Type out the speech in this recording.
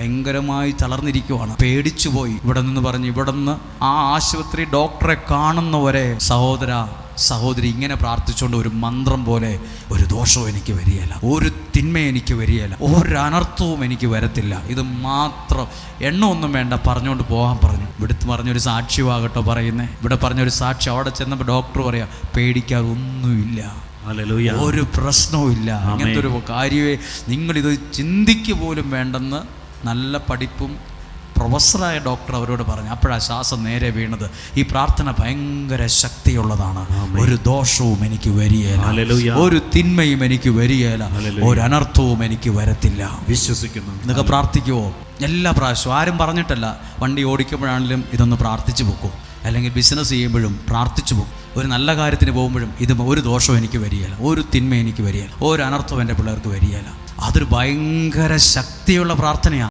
ഭയങ്കരമായി തളർന്നിരിക്കുവാണ്, പേടിച്ചുപോയി. ഇവിടെ നിന്ന് പറഞ്ഞു, ഇവിടെ നിന്ന് ആ ആശുപത്രി ഡോക്ടറെ കാണുന്നവരെ സഹോദരി ഇങ്ങനെ പ്രാർത്ഥിച്ചുകൊണ്ട് ഒരു മന്ത്രം പോലെ, ഒരു ദോഷവും എനിക്ക് വരികയില്ല, ഒരു തിന്മയും എനിക്ക് വരികയില്ല, ഒരു അനർത്ഥവും എനിക്ക് വരത്തില്ല, ഇത് മാത്രം, എണ്ണമൊന്നും വേണ്ട, പറഞ്ഞുകൊണ്ട് പോകാൻ പറഞ്ഞു. ഇവിടുത്തെ പറഞ്ഞൊരു സാക്ഷ്യമാകട്ടോ പറയുന്നേ. ഇവിടെ പറഞ്ഞൊരു സാക്ഷി, അവിടെ ചെന്നപ്പോൾ ഡോക്ടർ പറയാ, പേടിക്കാതൊന്നുമില്ല, ഒരു പ്രശ്നവും ഇല്ല, അങ്ങനത്തെ ഒരു കാര്യമേ നിങ്ങളിത് ചിന്തിക്കുക പോലും വേണ്ടെന്ന് നല്ല പഠിപ്പും പ്രൊഫസറായ ഡോക്ടർ അവരോട് പറഞ്ഞു. അപ്പോഴാണ് ശ്വാസം നേരെ വീണത്. ഈ പ്രാർത്ഥന ഭയങ്കര ശക്തിയുള്ളതാണ്. ഒരു ദോഷവും എനിക്ക് വരികയില്ല, ഒരു തിന്മയും എനിക്ക് വരികയില്ല, ഒരു അനർത്ഥവും എനിക്ക് വരത്തില്ല. വിശ്വസിക്കുന്നു. ഇതൊക്കെ പ്രാർത്ഥിക്കുമോ? എല്ലാ പ്രാവശ്യവും ആരും പറഞ്ഞിട്ടല്ല. വണ്ടി ഓടിക്കുമ്പോഴാണെങ്കിലും ഇതൊന്ന് പ്രാർത്ഥിച്ചു പോക്കും, അല്ലെങ്കിൽ ബിസിനസ് ചെയ്യുമ്പോഴും പ്രാർത്ഥിച്ചു പോകും, ഒരു നല്ല കാര്യത്തിന് പോകുമ്പോഴും ഇത് ഒരു ദോഷവും എനിക്ക് വരികയില്ല, ഒരു തിന്മ എനിക്ക് വരികയില്ല, ഒരു അനർത്ഥവും എൻ്റെ പിള്ളേർക്ക് വരികയില്ല. അതൊരു ഭയങ്കര ശക്തിയുള്ള പ്രാർത്ഥനയാണ്.